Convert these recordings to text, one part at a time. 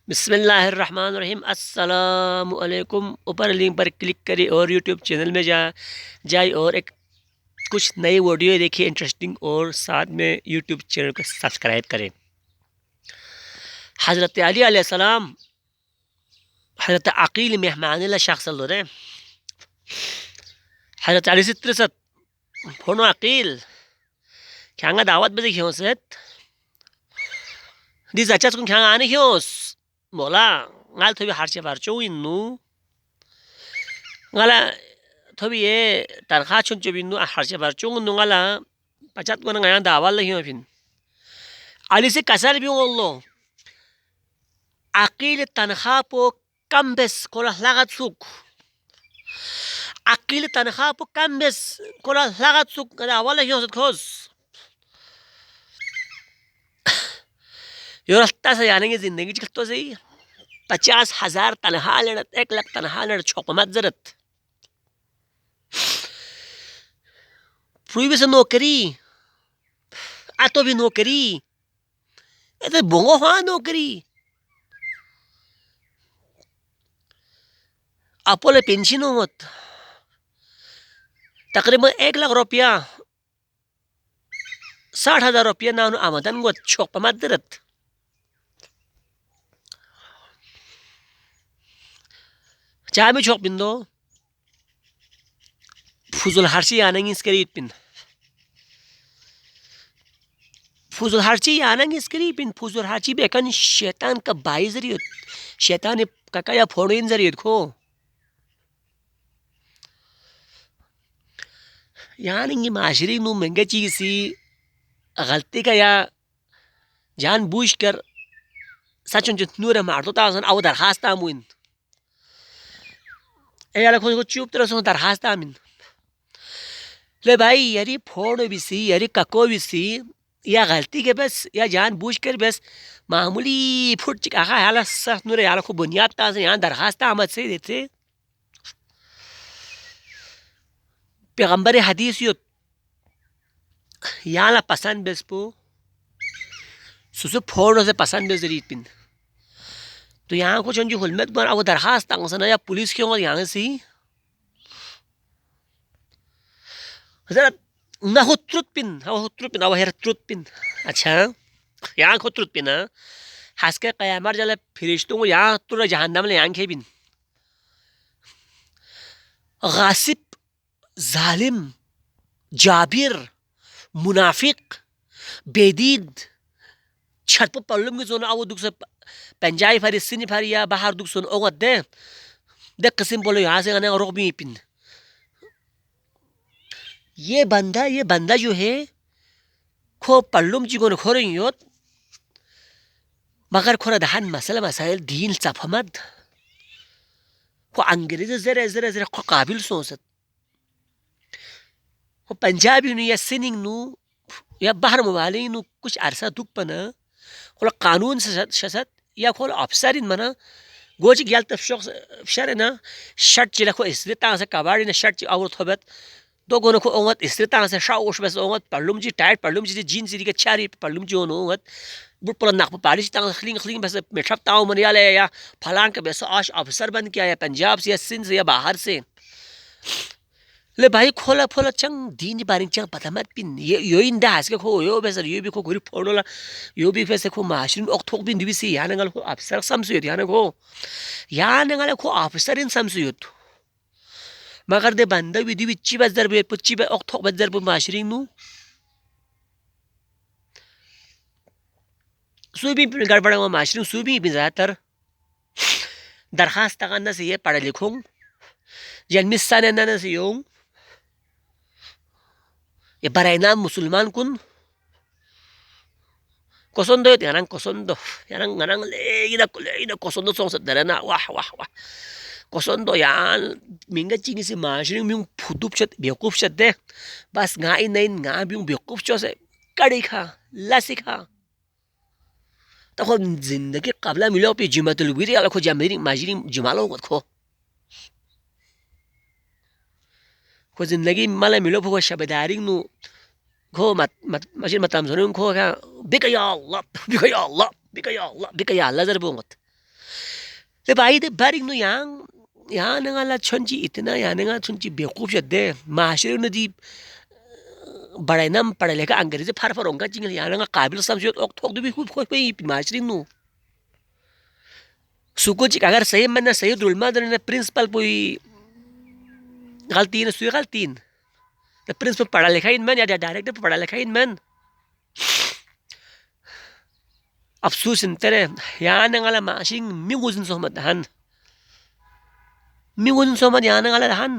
बिस्मिल्लाहिर्रहमानिर्रहीम अस्सलामुअलैकुम। ऊपर लिंक पर क्लिक करें और यूट्यूब चैनल में जाए और एक कुछ नई वीडियो देखिए इंटरेस्टिंग, और साथ में यूट्यूब चैनल को सब्सक्राइब करें। हज़रत अली अलैहिस्सलाम हज़रत अकील मेहमान शख्स हज़रत अली सित्रसत फोनो अकील ख्यांगा दावत बजे ख्योसत दिस अच्छा कुन ख्यांगा आने ख्योस बोला ngal thobi harshe barcho innu ngala thobi ye tarha chuncho binnu harshe barcho innu ngala pachat gona ngaya dawal hiyo fin ali se kasar bi ollo aqil tanha po kambes kola lagat suk aqil tanha po kambes kola lagat suk dawal hiyo khos yo rasta se jaane की जिंदगी तो सही 50,000 तनहा लड़त 1 लाख तनहा लड़ छोकमत जरत free से नौकरी आतो भी नौकरी ऐसे बोंगो हाँ नौकरी अपोले पेंशन होत तकरीबन 1 लाख रुपया 60,000 रुपया ना आमदन गो छोकमत जरत चाय में छोक बिंदो फुजुल हर्षी आनेंगे इसके पिन फुजुल हर्ची आनेंगे इसके पिन फुजुल हर्ची बेकन शैतान का बाई जरियत शैतान का या फोड़ेन जरियत खो यानी माशरी नु महंगे चीज सी गलती का या जान बूझ कर सचन जो नूर मारतो तासन अव दरखास्त आमुइन ए याला को चुप तरह से दरखास्त आमिन ले भाई यारी फोड़ बिसी यारी कको बिसी या गलती के बस या जान बूझ कर बस मामूली फुट चिका हाला सह नूर याला को बुनियाद तासन यहाँ दरखास्त आमद से देते पैगंबर हदीस युत याला पसंद बस पो सुसु फोड़ से पसंद बस जरीत पिन तो यहाँ को चंजू हुलमत बन अब दरखास्त तांगसन या पुलिस क्यों यहाँ से जरा ना हो ट्रुथ पिन अब हेर ट्रुथ पिन अच्छा यहाँ को ट्रुथ पिन हंस के क़यामत जले फरिश्तों को यहाँ तुर जहन्नम ले आंखें बिन गासिब जालिम जाबिर मुनाफिक बेदीद छत पर पल्लम की जोन आवो दुख से पंजाई फारी सिनी फारी या बाहर दुख सुन ओगत दे किस्म बोलो यहाँ से आने और भी पिन ये बंदा जो है खो पल्लुम जी को खोरें योत मगर खोरा दहन मसला मसाइल दीन सफमद को अंग्रेजी जरे जरे जरे को काबिल सोचत को पंजाबी नु या सिनिंग नु या बाहर मवाली नु कुछ अरसा दुख पना खोला कानून शसत या खोला अफसरिन मना गोच गयाल तफशोक शर ना शर्ट चिला को इसलिए तांग से कबाड़ी ना शर्ट और थोबत दो गोनो को ओंगत इसलिए तांग से शाउश बस ओंगत पल्लुम जी टाइट पल्लुम जी जीन्स जी के चारी पल्लुम जी ओंगत बुट पर नाक पाड़ी तांग खलिंग खलिंग बस मेठप ताऊ मन याले या फलान के बस आश अफसर बन के आया पंजाब से या सिंध से या बाहर से ले भाई खोला फोला चंग दीन बारिंग चंग पता मत पिन ये यो इंदा हस के खो यो बेसर यो भी खो गुरी फोड़ोला यो भी फैसे खो माशरून ओक थोक बिन दिविसी या नंगल खो अफसर समसुयत या नंगल खो अफसर इन समसुयत मगर दे बंदा विधि विच्ची बजर बे पुच्ची बे ओक थोक बजर बे माशरिंग नु सुबी गड़बड़ा हुआ माशरिंग सुबी भी ज्यादातर दरखास्त तगन्ना से ये पढ़ा लिखूं जन्मिस्सा ने से यों ये बराइना मुसलमान कुन kosondo yanang kosondo yanang nganang le kosondo song sadarana wah wah wah kosondo yan minga chingi si mashring myung phudup chat bekuf chat de bas ngai nain nga byung bekuf chose kadi kha lasi kha तो जिंदगी कबला मिलो पे जिमातुल विरी आला खो जामेरी माजरी जिमालो खो जिंदगी माला मिलो फो शबदारिंग नु खो मशीन मतम सुन खो का बिका या अल्लाह बिका या अल्लाह बिका या अल्लाह बिका या अल्लाह जर बोंगत Le bai de baring no yang na nga la chonji इतना yang na nga chonji बेवकूफ जद्दे माशरे न दी बड़े नम पढ़े लेका अंग्रेजी फार फार होगा जिंगल yang na nga काबिल समझो ok थोक दुबी खूब खोई पे माशरे नु सुको जी अगर सही मन सही दुलमा दने प्रिंसिपल कोई गलती न सुई गलती न प्रिंसिपल पढ़ा लिखा इन मन या डायरेक्टर पढ़ा लिखा इन मन अफसोस इन तेरे yang na nga la mashing minguzin sohmat han minguzin sohmat yang na nga la han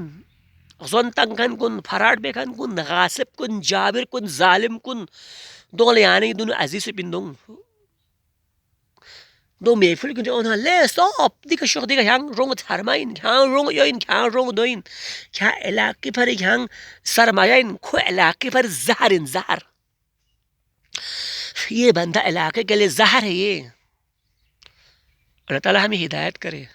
zontan kan kun farad be kan kun ghasib kun jabir kun zalim kun dole yani dun aziz bin dong do me fil kun on le stop dika shokh dika yang rong tharmain yang rong yoin yang rong doin kya elaki par yang sarmayain ko elaki par zaharin zahar ये बंदा इलाके के लिए जहर है ये अल्लाह ताला हमें हिदायत करे